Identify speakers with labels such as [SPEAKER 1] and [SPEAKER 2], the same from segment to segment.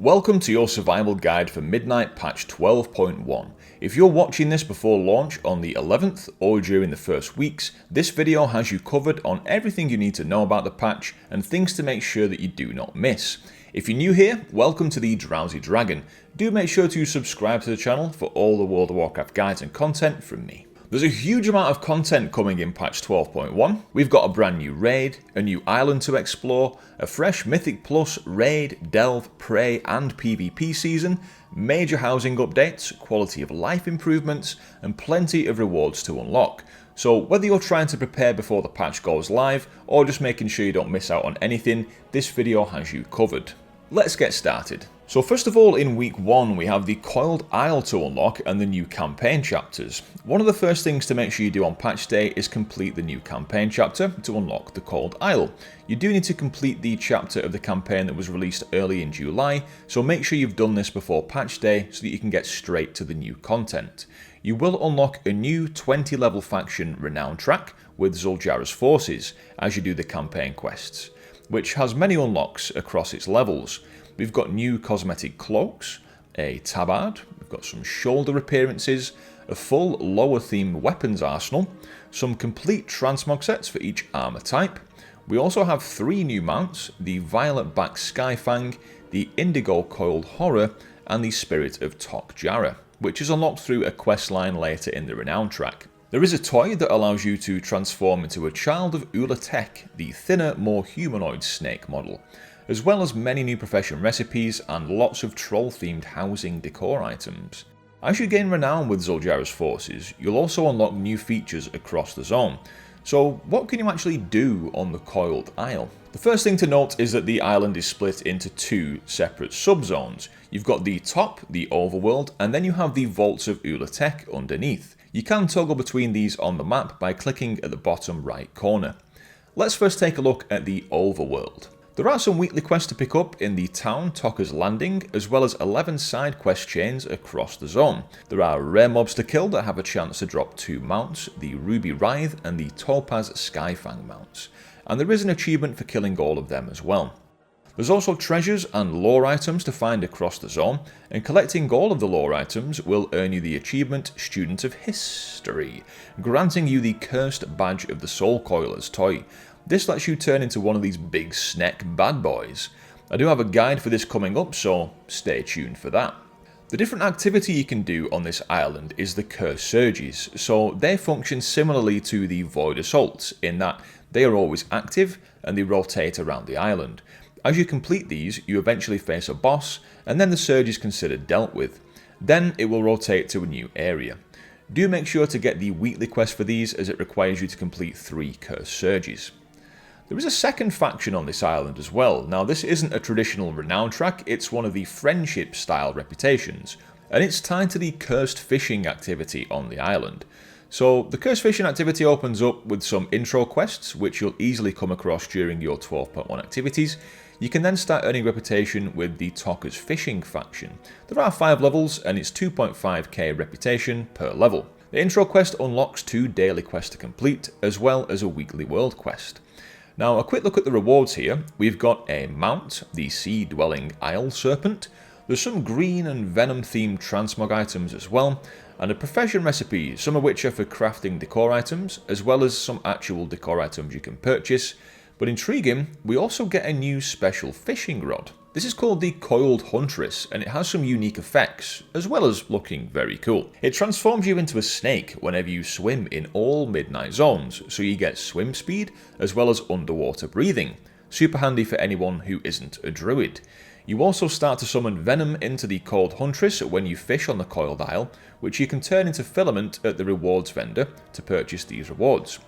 [SPEAKER 1] Welcome to your survival guide for Midnight patch 12.1. If you're watching this before launch on the 11th or during the first weeks, this video has you covered on everything you need to know about the patch and things to make sure that you do not miss. If you're new here, welcome to the Drowsy Dragon. Do make sure to subscribe to the channel for all the World of Warcraft guides and content from me. There's a huge amount of content coming in patch 12.1. We've got a brand new raid, a new island to explore, a fresh Mythic Plus raid, delve, prey and PvP season, major housing updates, quality of life improvements, and plenty of rewards to unlock. So whether you're trying to prepare before the patch goes live, or just making sure you don't miss out on anything, this video has you covered. Let's get started. So first of all, in week 1 we have the Coiled Isle to unlock and the new campaign chapters. One of the first things to make sure you do on patch day is complete the new campaign chapter to unlock the Coiled Isle. You do need to complete the chapter of the campaign that was released early in July, so make sure you've done this before patch day so that you can get straight to the new content. You will unlock a new 20 level faction renown track with Zul'Jara's forces as you do the campaign quests, which has many unlocks across its levels. We've got new cosmetic cloaks, a tabard, we've got some shoulder appearances, a full lower themed weapons arsenal, some complete transmog sets for each armor type. We also have 3 new mounts, the Violet Back Skyfang, the Indigo Coiled Horror, and the Spirit of Tok Jara, which is unlocked through a questline later in the renown track. There is a toy that allows you to transform into a child of Ula'tek, the thinner, more humanoid snake model, as well as many new profession recipes and lots of troll-themed housing decor items. As you gain renown with Zul'Jara's forces, you'll also unlock new features across the zone. So what can you actually do on the Coiled Isle? The first thing to note is that the island is split into 2 separate subzones. You've got the top, the overworld, and then you have the vaults of Ula'tek underneath. You can toggle between these on the map by clicking at the bottom right corner. Let's first take a look at the overworld. There are some weekly quests to pick up in the town Tokka's Landing, as well as 11 side quest chains across the zone. There are rare mobs to kill that have a chance to drop 2 mounts, the Ruby Writhe and the Topaz Skyfang mounts, and there is an achievement for killing all of them as well. There's also treasures and lore items to find across the zone, and collecting all of the lore items will earn you the achievement Student of History, granting you the cursed badge of the Soul Coilers toy. This lets you turn into one of these big snack bad boys. I do have a guide for this coming up, so stay tuned for that. The different activity you can do on this island is the Curse Surges, so they function similarly to the Void Assaults in that they are always active and they rotate around the island. As you complete these, you eventually face a boss, and then the surge is considered dealt with. Then it will rotate to a new area. Do make sure to get the weekly quest for these, as it requires you to complete 3 Curse Surges. There is a second faction on this island as well. Now this isn't a traditional renown track, it's one of the friendship style reputations, and it's tied to the cursed fishing activity on the island. So the cursed fishing activity opens up with some intro quests, which you'll easily come across during your 12.1 activities. You can then start earning reputation with the Tokka's Fishing faction. There are 5 levels and it's 2.5k reputation per level. The intro quest unlocks 2 daily quests to complete, as well as a weekly world quest. Now a quick look at the rewards here. We've got a mount, the sea-dwelling Isle Serpent. There's some green and venom themed transmog items as well, and a profession recipe, some of which are for crafting decor items, as well as some actual decor items you can purchase. But intriguing, we also get a new special fishing rod. This is called the Coiled Huntress, and it has some unique effects, as well as looking very cool. It transforms you into a snake whenever you swim in all midnight zones, so you get swim speed, as well as underwater breathing. Super handy for anyone who isn't a druid. You also start to summon venom into the Coiled Huntress when you fish on the Coiled Isle, which you can turn into filament at the rewards vendor to purchase these rewards.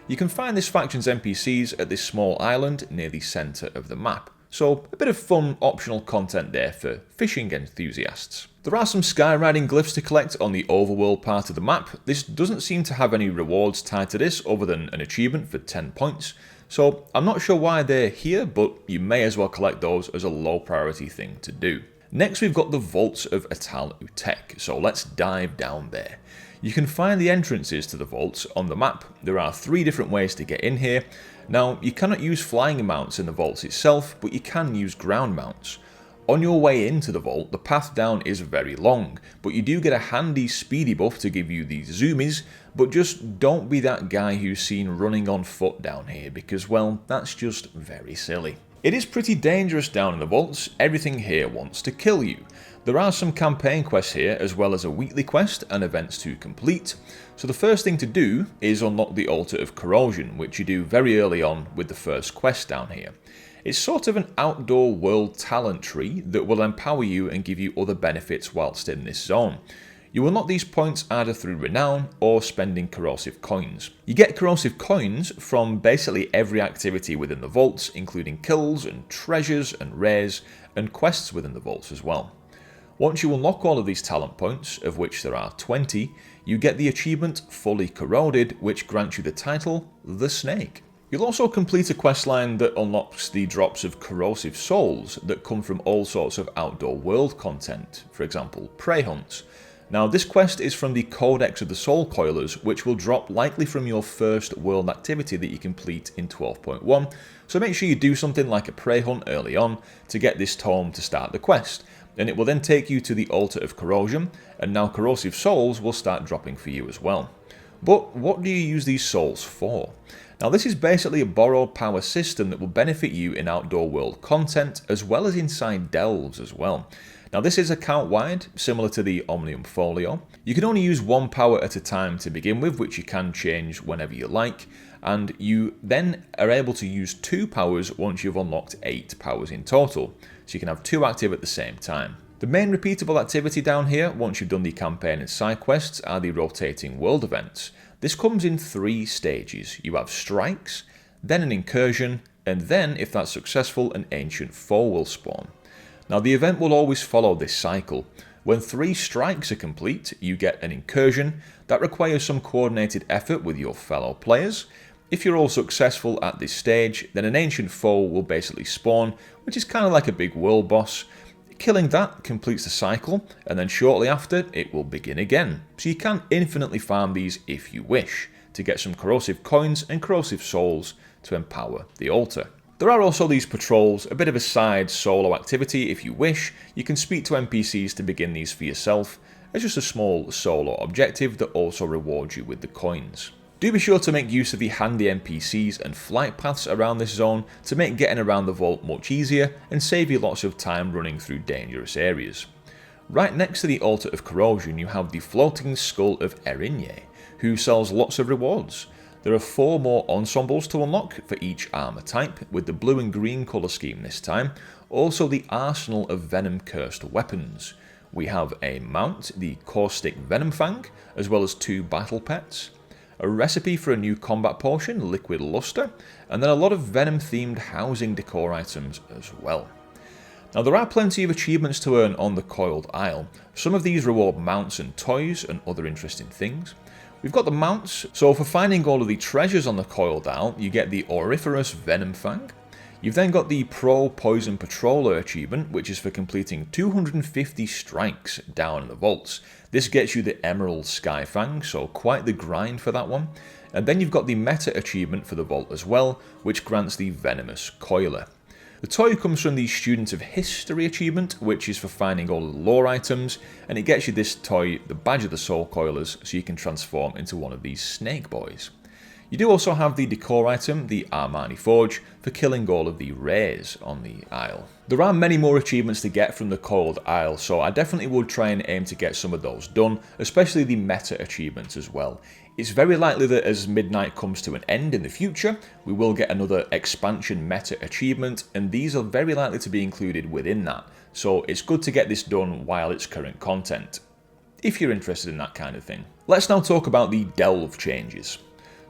[SPEAKER 1] You can find this faction's NPCs at this small island near the centre of the map. So a bit of fun optional content there for fishing enthusiasts. There are some skywriting glyphs to collect on the overworld part of the map. This doesn't seem to have any rewards tied to this other than an achievement for 10 points. So I'm not sure why they're here, but you may as well collect those as a low priority thing to do. Next we've got the vaults of Atal'utek, so let's dive down there. You can find the entrances to the vaults on the map. There are 3 different ways to get in here. Now, you cannot use flying mounts in the vaults itself, but you can use ground mounts. On your way into the vault, the path down is very long, but you do get a handy speedy buff to give you these zoomies, but just don't be that guy who's seen running on foot down here, because, well, that's just very silly. It is pretty dangerous down in the vaults. Everything here wants to kill you. There are some campaign quests here, as well as a weekly quest and events to complete. So the first thing to do is unlock the Altar of Corrosion, which you do very early on with the first quest down here. It's sort of an outdoor world talent tree that will empower you and give you other benefits whilst in this zone. You unlock these points either through renown or spending corrosive coins. You get corrosive coins from basically every activity within the vaults, including kills and treasures and rares and quests within the vaults as well. Once you unlock all of these talent points, of which there are 20, you get the achievement Fully Corroded, which grants you the title The Snake. You'll also complete a questline that unlocks the drops of corrosive souls that come from all sorts of outdoor world content, for example, prey hunts. Now, this quest is from the Codex of the Soul Coilers, which will drop likely from your first world activity that you complete in 12.1, so make sure you do something like a prey hunt early on to get this tome to start the quest, and it will then take you to the Altar of Corrosion, and now corrosive souls will start dropping for you as well. But what do you use these souls for? Now, this is basically a borrowed power system that will benefit you in outdoor world content as well as inside delves as well. Now, this is account-wide, similar to the Omnium Folio. You can only use one power at a time to begin with, which you can change whenever you like, and you then are able to use 2 powers once you've unlocked 8 powers in total, so you can have 2 active at the same time. The main repeatable activity down here, once you've done the campaign and side quests, are the rotating world events. This comes in 3 stages. You have strikes, then an incursion, and then, if that's successful, an ancient foe will spawn. Now, the event will always follow this cycle. When 3 strikes are complete, you get an incursion that requires some coordinated effort with your fellow players. If you're all successful at this stage, then an ancient foe will basically spawn, which is kind of like a big world boss. Killing that completes the cycle, and then shortly after, it will begin again. So you can infinitely farm these if you wish, to get some corrosive coins and corrosive souls to empower the altar. There are also these patrols, a bit of a side solo activity if you wish. You can speak to NPCs to begin these for yourself, as just a small solo objective that also rewards you with the coins. Do be sure to make use of the handy NPCs and flight paths around this zone to make getting around the vault much easier and save you lots of time running through dangerous areas. Right next to the Altar of Corrosion you have the Floating Skull of Erinye, who sells lots of rewards. There are 4 more ensembles to unlock for each armour type, with the blue and green colour scheme this time, also the Arsenal of Venom Cursed Weapons. We have a mount, the Caustic Venom Fang, as well as 2 battle pets, a recipe for a new combat potion, Liquid Luster, and then a lot of Venom-themed housing decor items as well. Now, there are plenty of achievements to earn on the Coiled Isle. Some of these reward mounts and toys and other interesting things. We've got the mounts, so for finding all of the treasures on the Coiled Isle, you get the Auriferous Venom Fang. You've then got the Pro Poison Patroller achievement, which is for completing 250 strikes down in the vaults. This gets you the Emerald Sky Fang, so quite the grind for that one. And then you've got the Meta achievement for the vault as well, which grants the Venomous Coiler. The toy comes from the Student of History achievement, which is for finding all the lore items, and it gets you this toy, the Badge of the Soul Coilers, so you can transform into one of these snake boys. You do also have the decor item, the Armani Forge, for killing all of the rares on the Isle. There are many more achievements to get from the Coiled Isle, so I definitely would try and aim to get some of those done, especially the meta achievements as well. It's very likely that as Midnight comes to an end in the future, we will get another expansion meta achievement, and these are very likely to be included within that, so it's good to get this done while it's current content, if you're interested in that kind of thing. Let's now talk about the delve changes.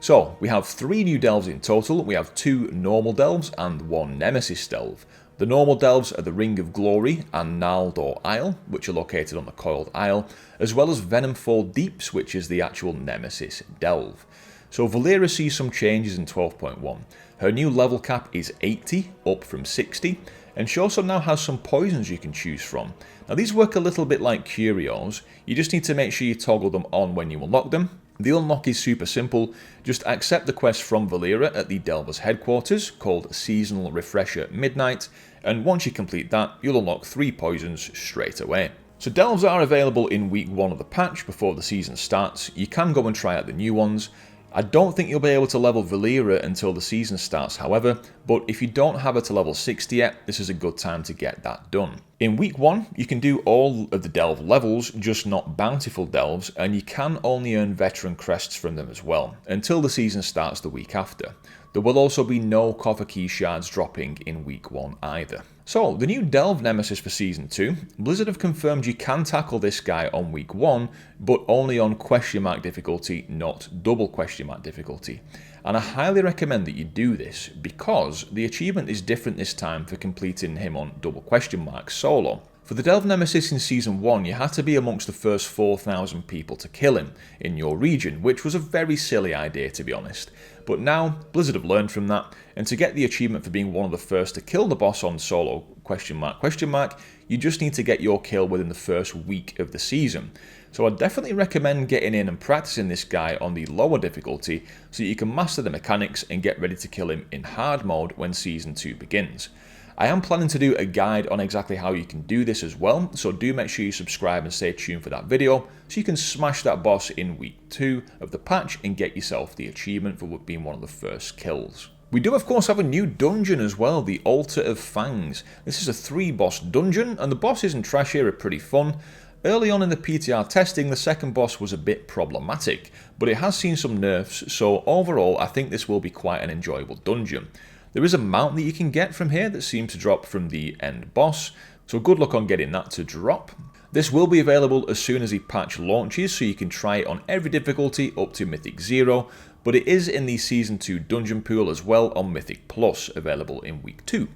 [SPEAKER 1] So, we have 3 new delves in total. We have 2 normal delves and 1 nemesis delve. The normal delves are the Ring of Glory and Naldor Isle, which are located on the Coiled Isle, as well as Venomfall Deeps, which is the actual nemesis delve. So Valeera sees some changes in 12.1. Her new level cap is 80, up from 60, and she also now has some poisons you can choose from. Now these work a little bit like curios. You just need to make sure you toggle them on when you unlock them. The unlock is super simple. Just accept the quest from Valeera at the Delver's headquarters, called Seasonal Refresher Midnight, and once you complete that, you'll unlock 3 poisons straight away. So delves are available in week 1 of the patch before the season starts. You can go and try out the new ones. I don't think you'll be able to level Valeera until the season starts, however, but if you don't have it to level 60 yet, this is a good time to get that done. In week 1, you can do all of the delve levels, just not bountiful delves, and you can only earn veteran crests from them as well, until the season starts the week after. There will also be no coffer key shards dropping in week 1 either. So, the new Delve Nemesis for Season 2, Blizzard have confirmed you can tackle this guy on week 1, but only on question mark difficulty, not double question mark difficulty. And I highly recommend that you do this, because the achievement is different this time for completing him on double question mark solo. For the Delve Nemesis in Season 1, you had to be amongst the first 4,000 people to kill him in your region, which was a very silly idea to be honest. But now, Blizzard have learned from that, and to get the achievement for being one of the first to kill the boss on solo question mark, you just need to get your kill within the first week of the season. So I definitely recommend getting in and practicing this guy on the lower difficulty so you can master the mechanics and get ready to kill him in hard mode when Season 2 begins. I am planning to do a guide on exactly how you can do this as well, so do make sure you subscribe and stay tuned for that video so you can smash that boss in week 2 of the patch and get yourself the achievement for being one of the first kills. We do of course have a new dungeon as well, the Altar of Fangs. This is a 3-boss dungeon, and the bosses and trash here are pretty fun. Early on in the PTR testing, the second boss was a bit problematic, but it has seen some nerfs, so overall I think this will be quite an enjoyable dungeon. There is a mount that you can get from here that seems to drop from the end boss, so good luck on getting that to drop. This will be available as soon as the patch launches, so you can try it on every difficulty up to Mythic 0, but it is in the Season 2 dungeon pool as well on Mythic Plus, available in week 2.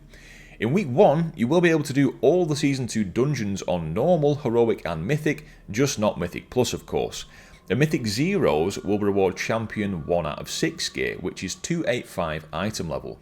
[SPEAKER 1] In week 1, you will be able to do all the Season 2 dungeons on normal, heroic and mythic, just not Mythic Plus of course. The Mythic Zeros will reward Champion 1 out of 6 gear, which is 285 item level.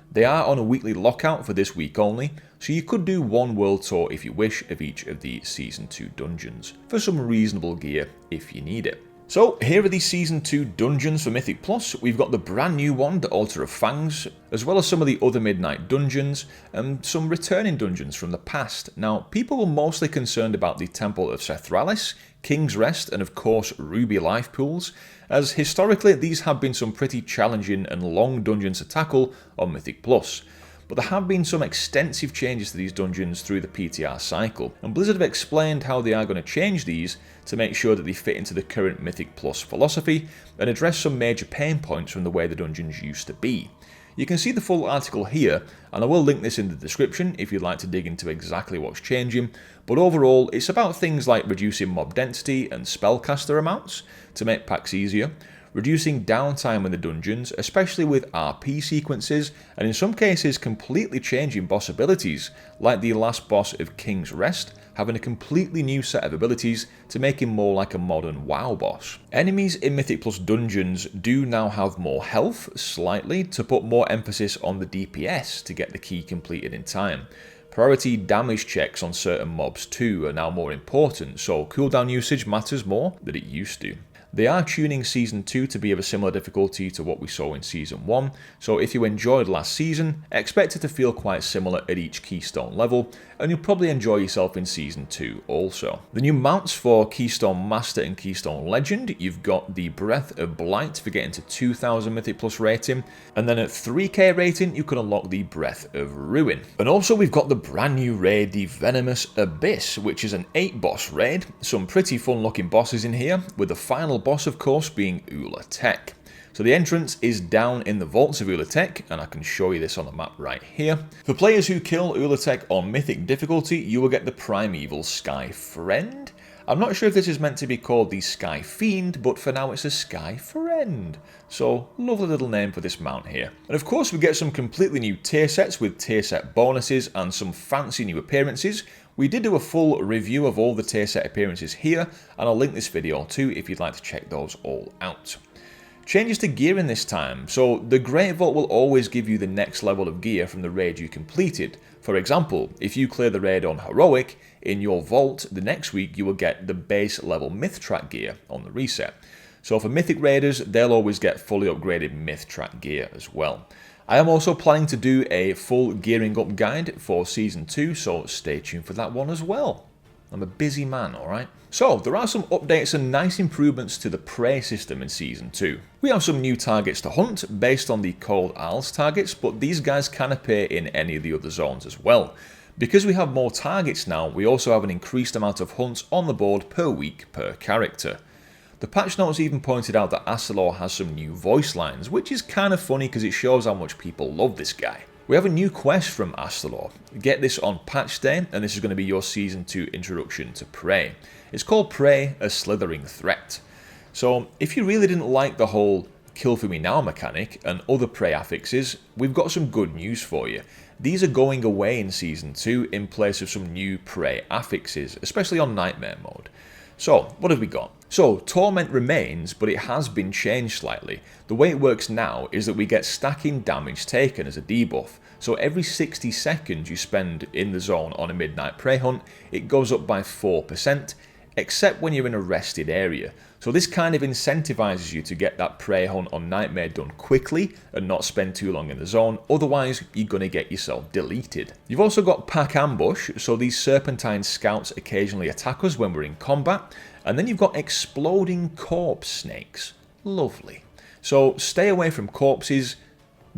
[SPEAKER 1] They are on a weekly lockout for this week only, so you could do one world tour if you wish of each of the Season 2 dungeons, for some reasonable gear if you need it. So here are the Season 2 dungeons for Mythic Plus. We've got the brand new one, the Altar of Fangs, as well as some of the other Midnight dungeons, and some returning dungeons from the past. Now, people were mostly concerned about the Temple of Sethralis, King's Rest, and of course Ruby Life Pools, as historically these have been some pretty challenging and long dungeons to tackle on Mythic Plus. But there have been some extensive changes to these dungeons through the PTR cycle, and Blizzard have explained how they are going to change these to make sure that they fit into the current Mythic Plus philosophy and address some major pain points from the way the dungeons used to be. You can see the full article here, and I will link this in the description if you'd like to dig into exactly what's changing, but overall it's about things like reducing mob density and spellcaster amounts to make packs easier, reducing downtime in the dungeons, especially with RP sequences, and in some cases completely changing boss abilities, like the last boss of King's Rest, having a completely new set of abilities to make him more like a modern WoW boss. Enemies in Mythic Plus dungeons do now have more health, slightly, to put more emphasis on the DPS to get the key completed in time. Priority damage checks on certain mobs too are now more important, so cooldown usage matters more than it used to. They are tuning Season 2 to be of a similar difficulty to what we saw in Season 1, so if you enjoyed last season, expect it to feel quite similar at each Keystone level, and you'll probably enjoy yourself in Season 2 also. The new mounts for Keystone Master and Keystone Legend, you've got the Breath of Blight for getting to 2000 Mythic Plus rating, and then at 3k rating you can unlock the Breath of Ruin. And also we've got the brand new raid, the Venomous Abyss, which is an 8-boss raid, some pretty fun looking bosses in here, with the final boss of course being Ula'tek. So the entrance is down in the vaults of Ula'tek, and I can show you this on the map right here. For players who kill Ula'tek on Mythic difficulty, you will get the Primeval Sky Friend. I'm not sure if this is meant to be called the Sky Fiend, but for now it's a Sky Friend. So, lovely little name for this mount here. And of course we get some completely new tier sets with tier set bonuses and some fancy new appearances. We did do a full review of all the tier set appearances here, and I'll link this video too if you'd like to check those all out. Changes to gear in this time. So the Great Vault will always give you the next level of gear from the raid you completed. For example, if you clear the raid on Heroic, in your vault the next week you will get the base level Myth Track gear on the reset. So for Mythic Raiders, they'll always get fully upgraded Myth Track gear as well. I am also planning to do a full gearing up guide for Season 2, so stay tuned for that one as well. I'm a busy man, alright? So, there are some updates and nice improvements to the prey system in Season 2. We have some new targets to hunt based on the Coiled Isles targets, but these guys can appear in any of the other zones as well. Because we have more targets now, we also have an increased amount of hunts on the board per week per character. The patch notes even pointed out that Atal'utek has some new voice lines, which is kind of funny because it shows how much people love this guy. We have a new quest from Atal'utek. Get this on patch day, and this is going to be your Season 2 introduction to Prey. It's called Prey, a Slithering Threat. So, if you really didn't like the whole kill for me now mechanic and other Prey affixes, we've got some good news for you. These are going away in Season 2 in place of some new Prey affixes, especially on Nightmare mode. So, what have we got? So, Torment remains, but it has been changed slightly. The way it works now is that we get stacking damage taken as a debuff. So every 60 seconds you spend in the zone on a midnight prey hunt, it goes up by 4%, except when you're in a rested area. So this kind of incentivizes you to get that prey hunt on Nightmare done quickly and not spend too long in the zone, otherwise you're going to get yourself deleted. You've also got Pack Ambush, so these Serpentine Scouts occasionally attack us when we're in combat, and then you've got Exploding Corpse Snakes. Lovely. So stay away from corpses,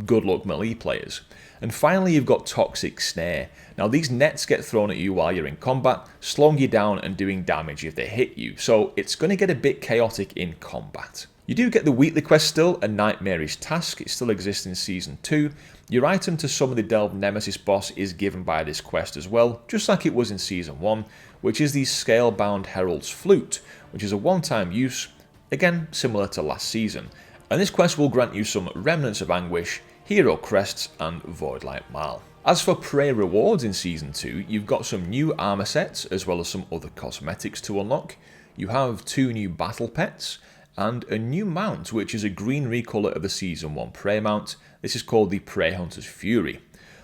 [SPEAKER 1] good luck melee players. And finally you've got Toxic Snare. Now these nets get thrown at you while you're in combat, slowing you down and doing damage if they hit you, so it's going to get a bit chaotic in combat. You do get the weekly quest still, a Nightmarish Task, it still exists in Season 2. Your item to summon the Delve Nemesis boss is given by this quest as well, just like it was in Season 1, which is the Scalebound Herald's Flute, which is a one-time use, again similar to last season. And this quest will grant you some Remnants of Anguish, Hero Crests and Voidlight Mile. As for Prey rewards in Season 2, you've got some new armor sets as well as some other cosmetics to unlock. You have 2 new battle pets and a new mount, which is a green recolor of the Season 1 Prey mount. This is called the Prey Hunter's Fury.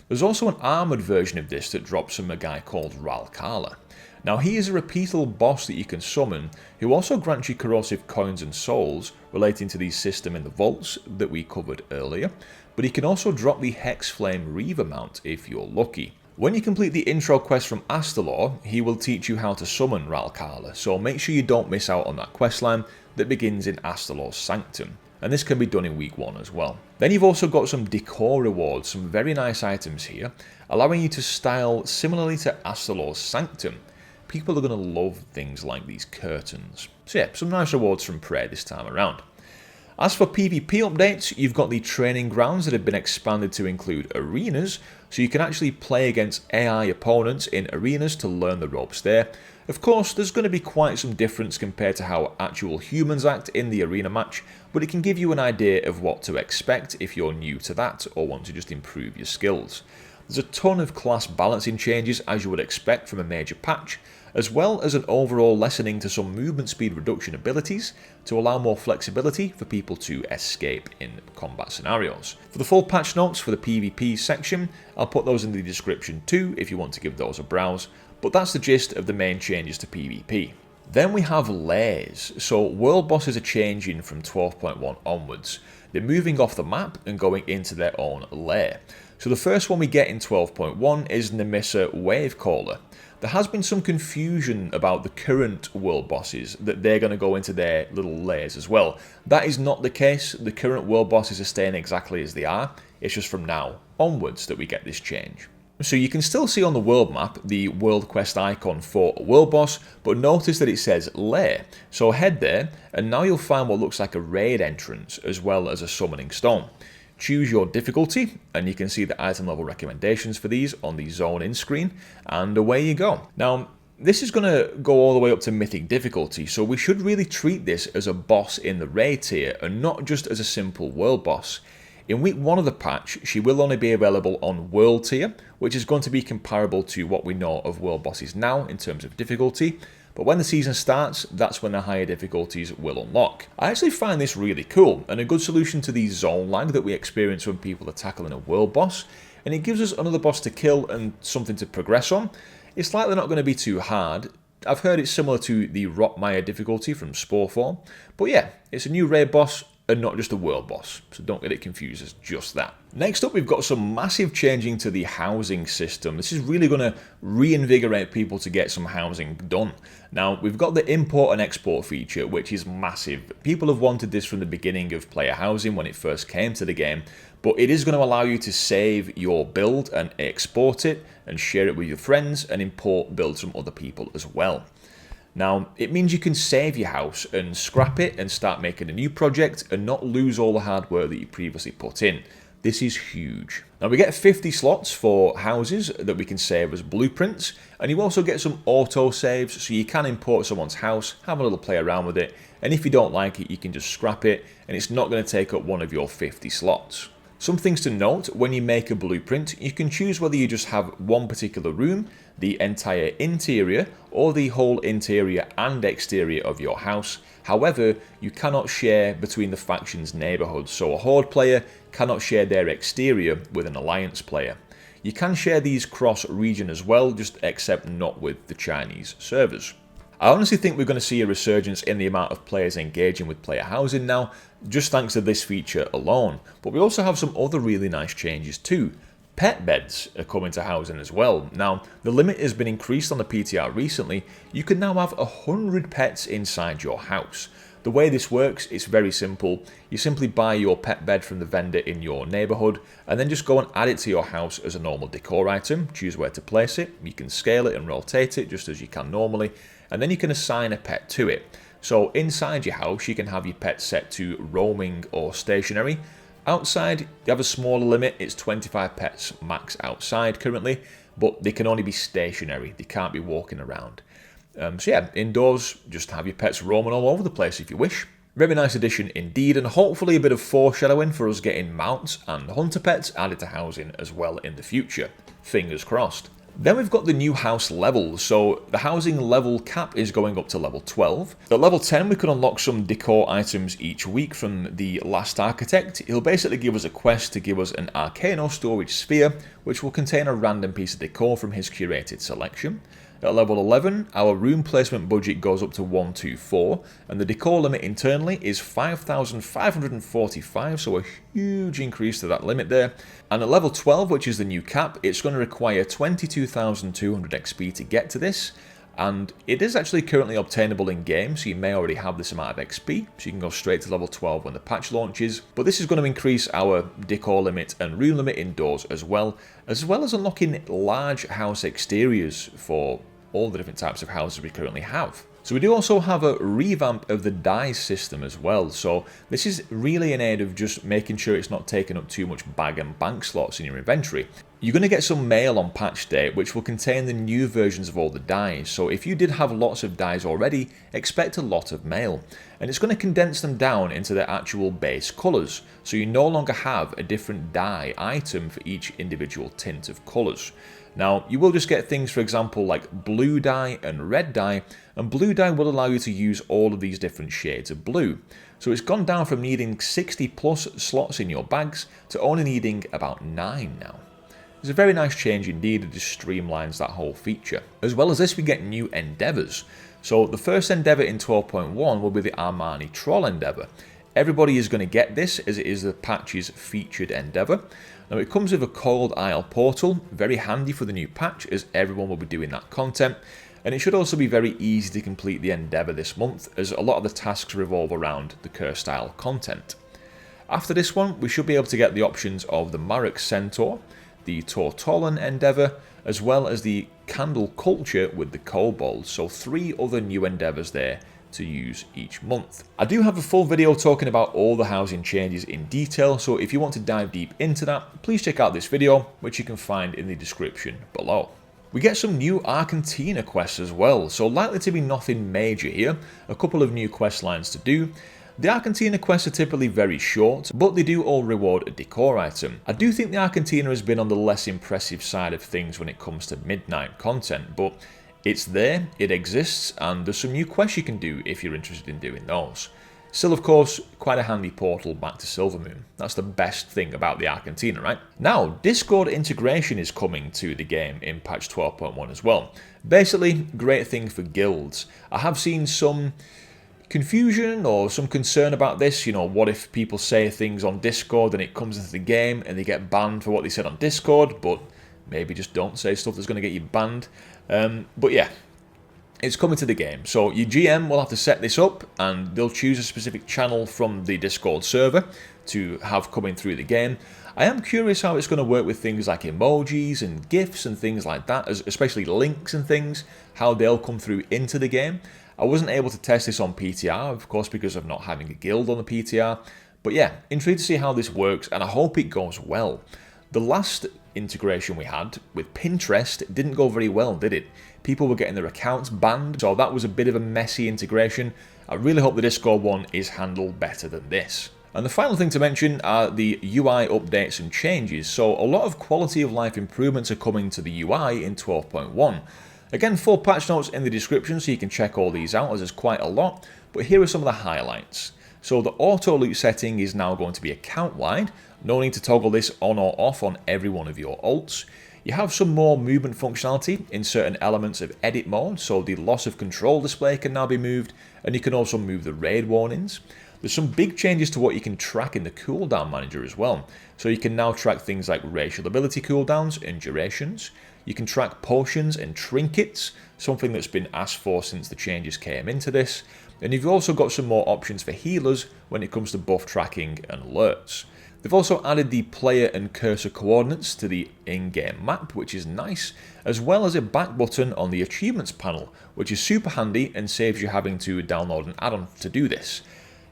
[SPEAKER 1] There's also an armoured version of this that drops from a guy called Ralkala. Now he is a repeatable boss that you can summon, who also grants you corrosive coins and souls relating to the system in the vaults that we covered earlier, but he can also drop the Hexflame Reaver mount if you're lucky. When you complete the intro quest from Atal'utek, he will teach you how to summon Ralkala, so make sure you don't miss out on that questline that begins in Atal'utek's Sanctum. And this can be done in week 1 as well. Then you've also got some decor rewards, some very nice items here, allowing you to style similarly to Atal'utek's Sanctum. People are going to love things like these curtains. So yeah, some nice rewards from Prey this time around. As for PvP updates, you've got the training grounds that have been expanded to include arenas, so you can actually play against AI opponents in arenas to learn the ropes there. Of course, there's going to be quite some difference compared to how actual humans act in the arena match, but it can give you an idea of what to expect if you're new to that or want to just improve your skills. There's a ton of class balancing changes as you would expect from a major patch, as well as an overall lessening to some movement speed reduction abilities to allow more flexibility for people to escape in combat scenarios. For the full patch notes for the PvP section, I'll put those in the description too if you want to give those a browse, but that's the gist of the main changes to PvP. Then we have lairs. So world bosses are changing from 12.1 onwards. They're moving off the map and going into their own lair. So the first one we get in 12.1 is Nemissa Wavecaller. There has been some confusion about the current world bosses, that they're going to go into their little lairs as well. That is not the case. The current world bosses are staying exactly as they are. It's just from now onwards that we get this change. So you can still see on the world map the world quest icon for a world boss, but notice that it says lair. So head there, and now you'll find what looks like a raid entrance, as well as a summoning stone. Choose your difficulty, and you can see the item level recommendations for these on the zone in screen, and away you go. Now, this is going to go all the way up to Mythic difficulty, so we should really treat this as a boss in the raid tier, and not just as a simple world boss. In week 1 of the patch, she will only be available on world tier, which is going to be comparable to what we know of world bosses now in terms of difficulty. But when the season starts, that's when the higher difficulties will unlock. I actually find this really cool, and a good solution to the zone lag that we experience when people are tackling a world boss, and it gives us another boss to kill and something to progress on. It's likely not going to be too hard. I've heard it's similar to the Rotmire difficulty from Sporeform, but yeah, it's a new raid boss, and not just a world boss, so don't get it confused as just that. Next up, we've got some massive changing to the housing system. This is really going to reinvigorate people to get some housing done. Now, we've got the import and export feature, which is massive. People have wanted this from the beginning of player housing when it first came to the game, but it is going to allow you to save your build and export it and share it with your friends and import builds from other people as well. Now, it means you can save your house and scrap it and start making a new project and not lose all the hard work that you previously put in. This is huge. Now, we get 50 slots for houses that we can save as blueprints, and you also get some auto saves, so you can import someone's house, have a little play around with it, and if you don't like it, you can just scrap it, and it's not going to take up one of your 50 slots. Some things to note: when you make a blueprint, you can choose whether you just have one particular room, the entire interior, or the whole interior and exterior of your house. However, you cannot share between the factions' neighbourhoods, so a Horde player cannot share their exterior with an Alliance player. You can share these cross-region as well, just except not with the Chinese servers. I honestly think we're going to see a resurgence in the amount of players engaging with player housing now, just thanks to this feature alone. But we also have some other really nice changes too. Pet beds are coming to housing as well. Now, the limit has been increased on the PTR recently. You can now have 100 pets inside your house. The way this works, it's very simple. You simply buy your pet bed from the vendor in your neighborhood and then just go and add it to your house as a normal decor item. Choose where to place it. You can scale it and rotate it just as you can normally, and then you can assign a pet to it. So inside your house, you can have your pet set to roaming or stationary. Outside, you have a smaller limit. It's 25 pets max outside currently, but they can only be stationary. They can't be walking around. So yeah, indoors, just have your pets roaming all over the place if you wish. Very nice addition indeed, and hopefully a bit of foreshadowing for us getting mounts and hunter pets added to housing as well in the future. Fingers crossed. Then we've got the new house levels, so the housing level cap is going up to level 12. At level 10 we can unlock some decor items each week from the last architect. He'll basically give us a quest to give us an Arcano storage sphere, which will contain a random piece of decor from his curated selection. At level 11, our room placement budget goes up to 124, and the decor limit internally is 5,545, so a huge increase to that limit there. And at level 12, which is the new cap, it's going to require 22,200 XP to get to this, and it is actually currently obtainable in game, so you may already have this amount of XP, so you can go straight to level 12 when the patch launches. But this is going to increase our decor limit and room limit indoors as well as unlocking large house exteriors for all the different types of houses we currently have. So we do also have a revamp of the dice system as well, so this is really in aid of just making sure it's not taking up too much bag and bank slots in your inventory. You're going to get some mail on patch day which will contain the new versions of all the dies, so if you did have lots of dies already, expect a lot of mail. And it's going to condense them down into their actual base colours, so you no longer have a different die item for each individual tint of colours. Now, you will just get things, for example, like blue dye and red dye, and blue dye will allow you to use all of these different shades of blue. So it's gone down from needing 60 plus slots in your bags to only needing about 9 now. It's a very nice change indeed. It just streamlines that whole feature. As well as this, we get new endeavours. So the first endeavour in 12.1 will be the Armani Troll endeavour. Everybody is going to get this as it is the patch's featured endeavour. Now it comes with a Coiled Isle portal, very handy for the new patch as everyone will be doing that content. And it should also be very easy to complete the endeavour this month as a lot of the tasks revolve around the Cursed Isle content. After this one, we should be able to get the options of the Marek Centaur, the Tortolan endeavour, as well as the Candle Culture with the Kobolds, so 3 other new endeavours there to use each month. I do have a full video talking about all the housing changes in detail, so if you want to dive deep into that, please check out this video, which you can find in the description below. We get some new Arcantina quests as well, so likely to be nothing major here, a couple of new quest lines to do. The Arcantina quests are typically very short, but they do all reward a decor item. I do think the Arcantina has been on the less impressive side of things when it comes to Midnight content, but it's there, it exists, and there's some new quests you can do if you're interested in doing those. Still, of course, quite a handy portal back to Silvermoon. That's the best thing about the Arcantina, right? Now, Discord integration is coming to the game in patch 12.1 as well. Basically, great thing for guilds. I have seen some confusion or some concern about this. You know, what if people say things on Discord and it comes into the game and they get banned for what they said on Discord, but maybe just don't say stuff that's going to get you banned. But yeah, it's coming to the game. So your GM will have to set this up, and they'll choose a specific channel from the Discord server to have coming through the game. I am curious how it's going to work with things like emojis and GIFs and things like that, especially links and things, how they'll come through into the game. I wasn't able to test this on PTR, of course, because of not having a guild on the PTR. But yeah, intrigued to see how this works, and I hope it goes well. The last integration we had with Pinterest didn't go very well, did it? People were getting their accounts banned, so that was a bit of a messy integration. I really hope the Discord one is handled better than this. And the final thing to mention are the UI updates and changes. So a lot of quality of life improvements are coming to the UI in 12.1. Again, full patch notes in the description so you can check all these out, as there's quite a lot, but here are some of the highlights. So the auto loot setting is now going to be account wide. No need to toggle this on or off on every one of your ults. You have some more movement functionality in certain elements of edit mode, so the loss of control display can now be moved, and you can also move the raid warnings. There's some big changes to what you can track in the cooldown manager as well. So you can now track things like racial ability cooldowns and durations. You can track potions and trinkets, something that's been asked for since the changes came into this. And you've also got some more options for healers when it comes to buff tracking and alerts. They've also added the player and cursor coordinates to the in-game map, which is nice, as well as a back button on the achievements panel, which is super handy and saves you having to download an add-on to do this.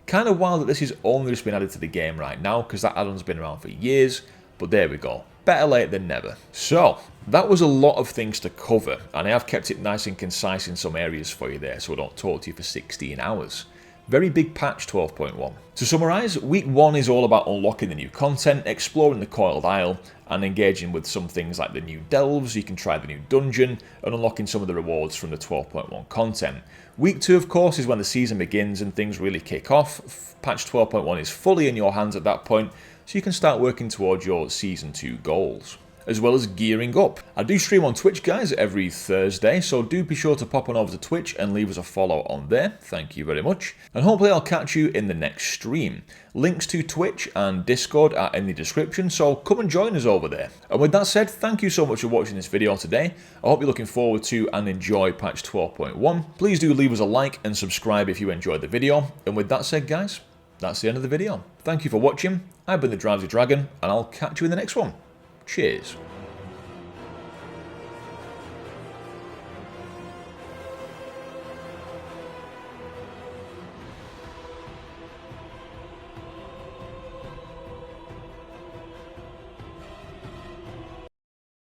[SPEAKER 1] Kind of wild that this is only just been added to the game right now, because that add-on's been around for years, but there we go. Better late than never. So, that was a lot of things to cover, and I have kept it nice and concise in some areas for you there, so I don't talk to you for 16 hours. Very big patch 12.1. To summarise, week 1 is all about unlocking the new content, exploring the Coiled Isle, and engaging with some things like the new delves. You can try the new dungeon, and unlocking some of the rewards from the 12.1 content. Week 2, of course, is when the season begins and things really kick off. Patch 12.1 is fully in your hands at that point, so you can start working towards your Season 2 goals, as well as gearing up. I do stream on Twitch, guys, every Thursday, so do be sure to pop on over to Twitch and leave us a follow on there. Thank you very much. And hopefully I'll catch you in the next stream. Links to Twitch and Discord are in the description, so come and join us over there. And with that said, thank you so much for watching this video today. I hope you're looking forward to and enjoy patch 12.1. Please do leave us a like and subscribe if you enjoyed the video. And with that said, guys, that's the end of the video. Thank you for watching. I've been the Drowsy Dragon, and I'll catch you in the next one. Cheers.